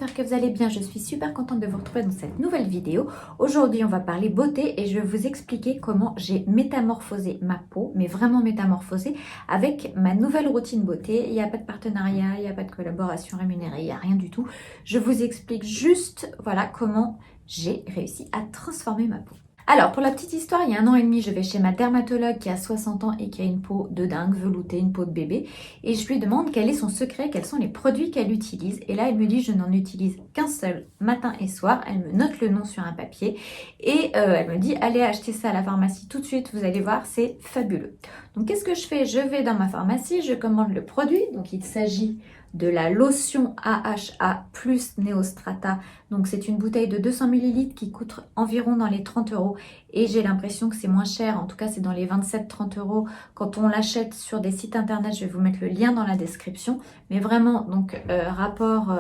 j'espère que vous allez bien. Je suis super contente de vous retrouver dans cette nouvelle vidéo. Aujourd'hui, on va parler beauté et je vais vous expliquer comment j'ai métamorphosé ma peau, mais vraiment métamorphosé, avec ma nouvelle routine beauté. Il n'y a pas de partenariat, il n'y a pas de collaboration rémunérée, il n'y a rien du tout. Je vous explique juste, voilà, comment j'ai réussi à transformer ma peau. Alors, pour la petite histoire, il y a 1 an et demi, je vais chez ma dermatologue qui a 60 ans et qui a une peau de dingue, veloutée, une peau de bébé. Et je lui demande quel est son secret, quels sont les produits qu'elle utilise. Et là, elle me dit, je n'en utilise qu'un seul, matin et soir. Elle me note le nom sur un papier. Et elle me dit, allez acheter ça à la pharmacie tout de suite, vous allez voir, c'est fabuleux. Donc, qu'est-ce que je fais? Je vais dans ma pharmacie, je commande le produit. Donc, il s'agit de la lotion AHA plus Neostrata. Donc c'est une bouteille de 200 ml qui coûte environ dans les 30 € et j'ai l'impression que c'est moins cher, en tout cas c'est dans les 27-30 € quand on l'achète sur des sites internet. Je vais vous mettre le lien dans la description, mais vraiment donc rapport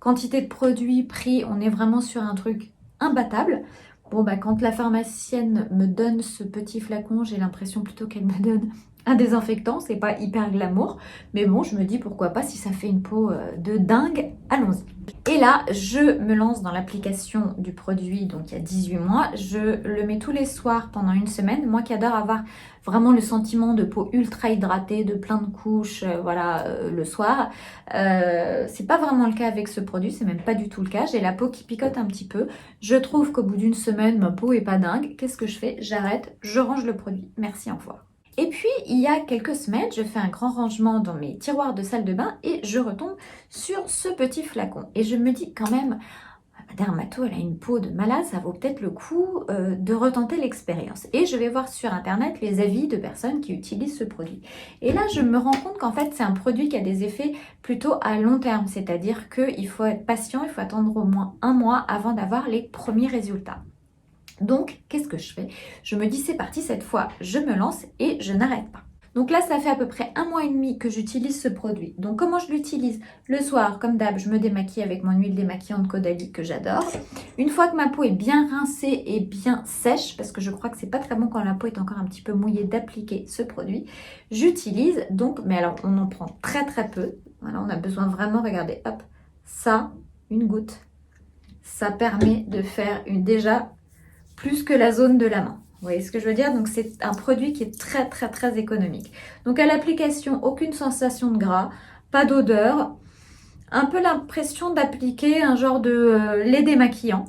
quantité de produits, prix, on est vraiment sur un truc imbattable. Bon bah quand la pharmacienne me donne ce petit flacon, j'ai l'impression plutôt qu'elle me donne un désinfectant, c'est pas hyper glamour, mais bon, je me dis pourquoi pas, si ça fait une peau de dingue, allons-y. Et là, je me lance dans l'application du produit, donc il y a 18 mois, je le mets tous les soirs pendant une semaine, moi qui adore avoir vraiment le sentiment de peau ultra hydratée, de plein de couches, voilà, le soir. C'est pas vraiment le cas avec ce produit, c'est même pas du tout le cas, j'ai la peau qui picote un petit peu, je trouve qu'au bout d'une semaine, ma peau est pas dingue, qu'est-ce que je fais? J'arrête, je range le produit, merci, au revoir. Et puis, il y a quelques semaines, je fais un grand rangement dans mes tiroirs de salle de bain et je retombe sur ce petit flacon. Et je me dis quand même, ma dermato, elle a une peau de malade, ça vaut peut-être le coup de retenter l'expérience. Et je vais voir sur internet les avis de personnes qui utilisent ce produit. Et là, je me rends compte qu'en fait, c'est un produit qui a des effets plutôt à long terme. C'est-à-dire qu'il faut être patient, il faut attendre au moins 1 mois avant d'avoir les premiers résultats. Donc, qu'est-ce que je fais? Je me dis, c'est parti, cette fois, je me lance et je n'arrête pas. Donc là, ça fait à peu près 1 mois et demi que j'utilise ce produit. Donc, comment je l'utilise? Le soir, comme d'hab, je me démaquille avec mon huile démaquillante Caudalie que j'adore. Une fois que ma peau est bien rincée et bien sèche, parce que je crois que c'est pas très bon quand la peau est encore un petit peu mouillée d'appliquer ce produit, j'utilise donc, mais alors on en prend très très peu. Voilà, on a besoin vraiment, regardez, hop, ça, une goutte. Ça permet de faire déjà plus que la zone de la main. Vous voyez ce que je veux dire? Donc c'est un produit qui est très très très économique. Donc à l'application, aucune sensation de gras, pas d'odeur, un peu l'impression d'appliquer un genre de lait démaquillant.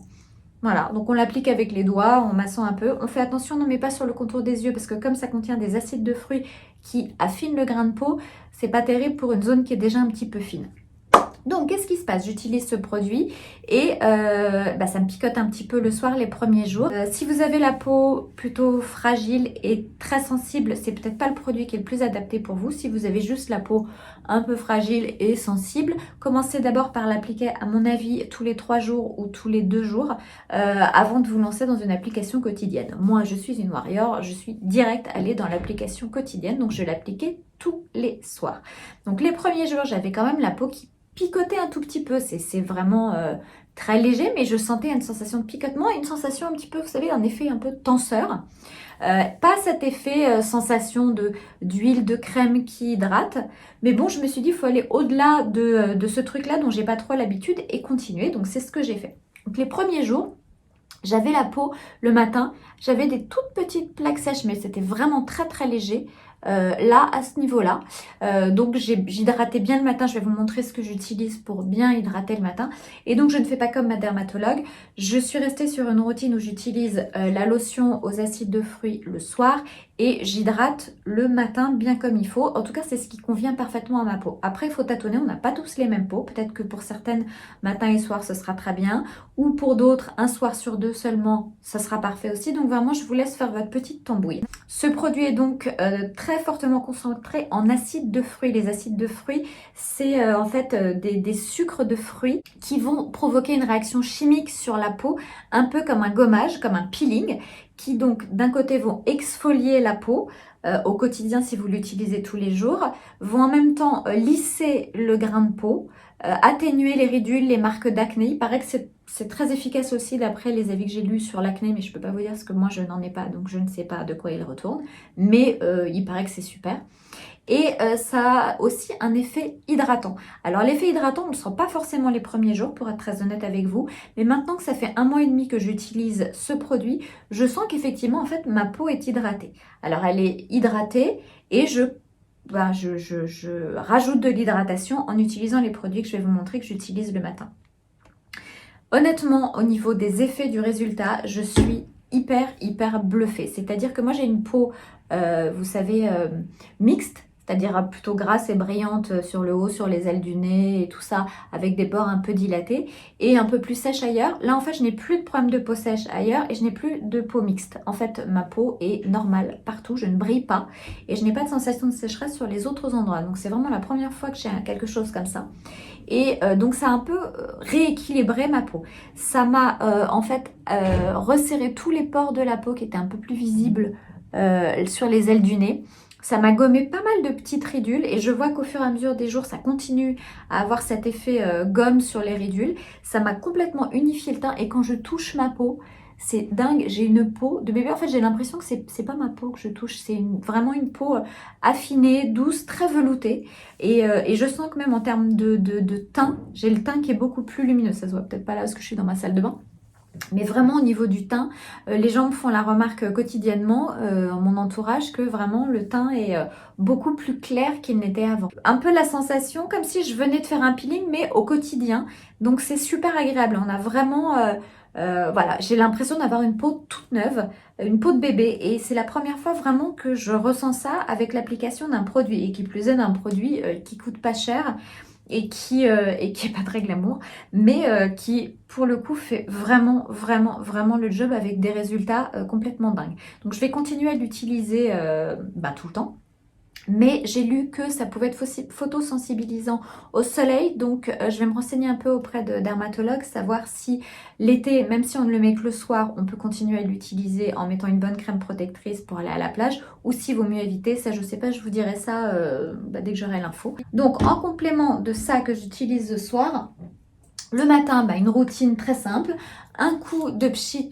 Voilà, donc on l'applique avec les doigts, on massant un peu. On fait attention, on ne met pas sur le contour des yeux parce que comme ça contient des acides de fruits qui affinent le grain de peau, c'est pas terrible pour une zone qui est déjà un petit peu fine. Donc, qu'est-ce qui se passe? J'utilise ce produit et ça me picote un petit peu le soir les premiers jours. Si vous avez la peau plutôt fragile et très sensible, c'est peut-être pas le produit qui est le plus adapté pour vous. Si vous avez juste la peau un peu fragile et sensible, commencez d'abord par l'appliquer, à mon avis, tous les 3 jours ou tous les 2 jours avant de vous lancer dans une application quotidienne. Moi, je suis une warrior, je suis direct allée dans l'application quotidienne, donc je l'appliquais tous les soirs. Donc, les premiers jours, j'avais quand même la peau qui picoter un tout petit peu, c'est vraiment très léger, mais je sentais une sensation de picotement et une sensation un petit peu, vous savez, un effet un peu tenseur. Pas cet effet sensation d'huile de crème qui hydrate, mais bon, je me suis dit, il faut aller au-delà de ce truc-là dont j'ai pas trop l'habitude et continuer, donc c'est ce que j'ai fait. Donc les premiers jours, j'avais la peau le matin, j'avais des toutes petites plaques sèches, mais c'était vraiment très très léger. Là, à ce niveau-là, donc j'hydratais bien le matin. Je vais vous montrer ce que j'utilise pour bien hydrater le matin. Et donc, je ne fais pas comme ma dermatologue. Je suis restée sur une routine où j'utilise la lotion aux acides de fruits le soir et j'hydrate le matin bien comme il faut. En tout cas, c'est ce qui convient parfaitement à ma peau. Après, il faut tâtonner. On n'a pas tous les mêmes peaux. Peut-être que pour certaines, matin et soir, ce sera très bien. Ou pour d'autres, un soir sur 2 seulement, ça sera parfait aussi. Donc, vraiment, je vous laisse faire votre petite tambouille. Ce produit est donc très fortement concentré en acides de fruits. Les acides de fruits, c'est en fait des sucres de fruits qui vont provoquer une réaction chimique sur la peau, un peu comme un gommage, comme un peeling, qui donc d'un côté vont exfolier la peau au quotidien si vous l'utilisez tous les jours, vont en même temps lisser le grain de peau, atténuer les ridules, les marques d'acné. Il paraît que c'est très efficace aussi d'après les avis que j'ai lus sur l'acné, mais je peux pas vous dire parce que moi je n'en ai pas, donc je ne sais pas de quoi il retourne. Mais il paraît que c'est super. Et ça a aussi un effet hydratant. Alors l'effet hydratant, on ne le sent pas forcément les premiers jours, pour être très honnête avec vous. Mais maintenant que ça fait 1 mois et demi que j'utilise ce produit, je sens qu'effectivement, en fait, ma peau est hydratée. Alors elle est hydratée et je rajoute de l'hydratation en utilisant les produits que je vais vous montrer que j'utilise le matin. Honnêtement, au niveau des effets du résultat, je suis hyper bluffée. C'est-à-dire que moi j'ai une peau, vous savez, mixte. C'est-à-dire plutôt grasse et brillante sur le haut, sur les ailes du nez et tout ça, avec des pores un peu dilatés et un peu plus sèche ailleurs. Là, en fait, je n'ai plus de problème de peau sèche ailleurs et je n'ai plus de peau mixte. En fait, ma peau est normale partout, je ne brille pas et je n'ai pas de sensation de sécheresse sur les autres endroits. Donc, c'est vraiment la première fois que j'ai quelque chose comme ça. Et donc, ça a un peu rééquilibré ma peau. Ça m'a en fait resserré tous les pores de la peau qui étaient un peu plus visibles sur les ailes du nez. Ça m'a gommé pas mal de petites ridules et je vois qu'au fur et à mesure des jours, ça continue à avoir cet effet gomme sur les ridules. Ça m'a complètement unifié le teint et quand je touche ma peau, c'est dingue, j'ai une peau de bébé. En fait, j'ai l'impression que c'est pas ma peau que je touche, c'est vraiment une peau affinée, douce, très veloutée. Et je sens que même en termes de teint, j'ai le teint qui est beaucoup plus lumineux. Ça se voit peut-être pas là parce que je suis dans ma salle de bain. Mais vraiment au niveau du teint, les gens me font la remarque quotidiennement, mon entourage, que vraiment le teint est beaucoup plus clair qu'il n'était avant. Un peu la sensation comme si je venais de faire un peeling mais au quotidien. Donc c'est super agréable. On a vraiment, voilà, j'ai l'impression d'avoir une peau toute neuve, une peau de bébé. Et c'est la première fois vraiment que je ressens ça avec l'application d'un produit. Et qui plus est d'un produit qui coûte pas cher. Et qui est pas très glamour, mais qui pour le coup fait vraiment le job avec des résultats complètement dingues. Donc je vais continuer à l'utiliser tout le temps. Mais j'ai lu que ça pouvait être photosensibilisant au soleil, donc je vais me renseigner un peu auprès de dermatologues, savoir si l'été, même si on ne le met que le soir, on peut continuer à l'utiliser en mettant une bonne crème protectrice pour aller à la plage, ou s'il vaut mieux éviter, ça je sais pas, je vous dirai ça dès que j'aurai l'info. Donc en complément de ça que j'utilise le soir, le matin, une routine très simple, un coup de pchit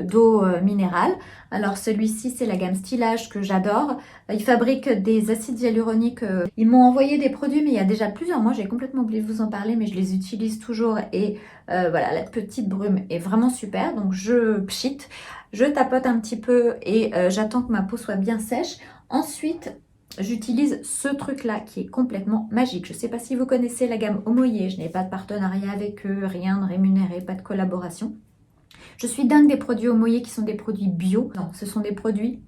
d'eau minérale. Alors celui-ci, c'est la gamme Stylage que j'adore. Ils fabriquent des acides hyaluroniques. Ils m'ont envoyé des produits, mais il y a déjà plusieurs mois. J'ai complètement oublié de vous en parler, mais je les utilise toujours. Et voilà, la petite brume est vraiment super. Donc je pchit, je tapote un petit peu et j'attends que ma peau soit bien sèche. Ensuite, j'utilise ce truc-là qui est complètement magique. Je ne sais pas si vous connaissez la gamme Omoyer. Je n'ai pas de partenariat avec eux, rien de rémunéré, pas de collaboration. Je suis dingue des produits Omoyer qui sont des produits bio. Non, ce sont des produits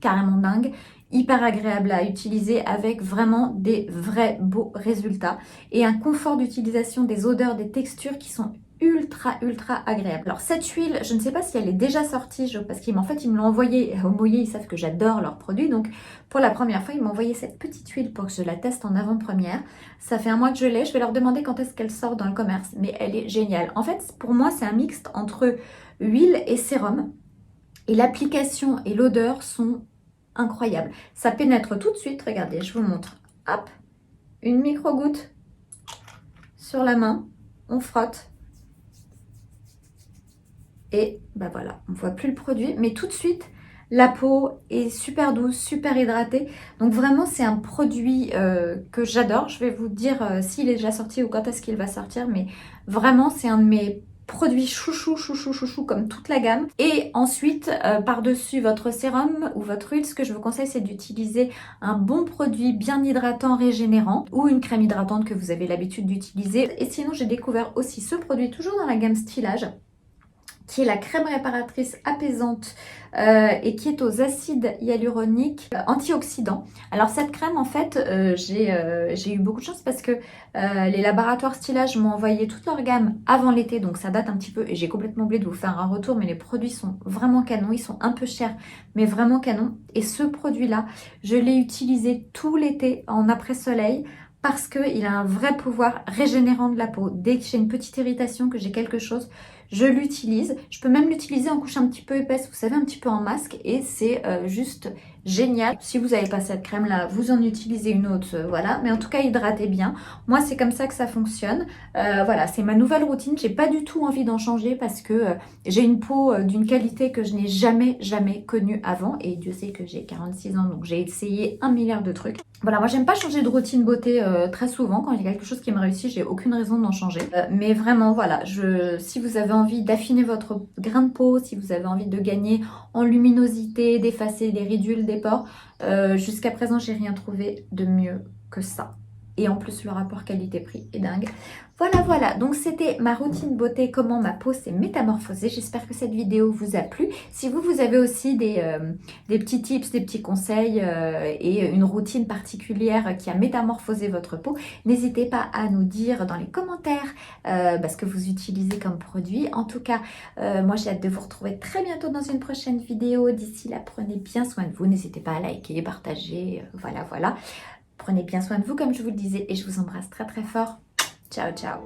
carrément dingues, hyper agréables à utiliser avec vraiment des vrais beaux résultats et un confort d'utilisation, des odeurs, des textures qui sont ultra agréable. Alors cette huile, je ne sais pas si elle est déjà sortie, parce qu'ils ils me l'ont envoyé au Moyer, ils savent que j'adore leurs produits, donc pour la première fois ils m'ont envoyé cette petite huile pour que je la teste en avant-première. Ça fait 1 mois que je l'ai, je vais leur demander quand est-ce qu'elle sort dans le commerce, mais elle est géniale. En fait pour moi c'est un mixte entre huile et sérum et l'application et l'odeur sont incroyables. Ça pénètre tout de suite, regardez, je vous montre. Hop, une micro-goutte sur la main, on frotte. Et voilà, on ne voit plus le produit, mais tout de suite, la peau est super douce, super hydratée. Donc vraiment, c'est un produit que j'adore. Je vais vous dire s'il est déjà sorti ou quand est-ce qu'il va sortir, mais vraiment, c'est un de mes produits chouchou, comme toute la gamme. Et ensuite, par-dessus votre sérum ou votre huile, ce que je vous conseille, c'est d'utiliser un bon produit bien hydratant, régénérant, ou une crème hydratante que vous avez l'habitude d'utiliser. Et sinon, j'ai découvert aussi ce produit, toujours dans la gamme Stylage, qui est la crème réparatrice apaisante et qui est aux acides hyaluroniques antioxydants. Alors cette crème, en fait, j'ai eu beaucoup de chance parce que les laboratoires Stylage m'ont envoyé toute leur gamme avant l'été, donc ça date un petit peu et j'ai complètement oublié de vous faire un retour, mais les produits sont vraiment canons, ils sont un peu chers, mais vraiment canons. Et ce produit-là, je l'ai utilisé tout l'été en après-soleil, parce qu'il a un vrai pouvoir régénérant de la peau. Dès que j'ai une petite irritation, que j'ai quelque chose, je l'utilise. Je peux même l'utiliser en couche un petit peu épaisse, vous savez, un petit peu en masque. Et c'est juste génial. Si vous n'avez pas cette crème là, vous en utilisez une autre, voilà. Mais en tout cas, hydratez bien. Moi, c'est comme ça que ça fonctionne. Voilà, c'est ma nouvelle routine. J'ai pas du tout envie d'en changer parce que j'ai une peau d'une qualité que je n'ai jamais connue avant. Et Dieu sait que j'ai 46 ans, donc j'ai essayé un milliard de trucs. Voilà, moi j'aime pas changer de routine beauté très souvent. Quand il y a quelque chose qui me réussit, j'ai aucune raison d'en changer. Mais vraiment, voilà, si vous avez envie d'affiner votre grain de peau, si vous avez envie de gagner en luminosité, d'effacer les ridules des pores, jusqu'à présent, j'ai rien trouvé de mieux que ça. Et en plus, le rapport qualité-prix est dingue. Voilà, donc c'était ma routine beauté, comment ma peau s'est métamorphosée. J'espère que cette vidéo vous a plu. Si vous avez aussi des petits tips, des petits conseils et une routine particulière qui a métamorphosé votre peau, n'hésitez pas à nous dire dans les commentaires ce que vous utilisez comme produit. En tout cas, moi j'ai hâte de vous retrouver très bientôt dans une prochaine vidéo. D'ici là, prenez bien soin de vous. N'hésitez pas à liker, partager, voilà. Prenez bien soin de vous comme je vous le disais et je vous embrasse très fort. Ciao, ciao.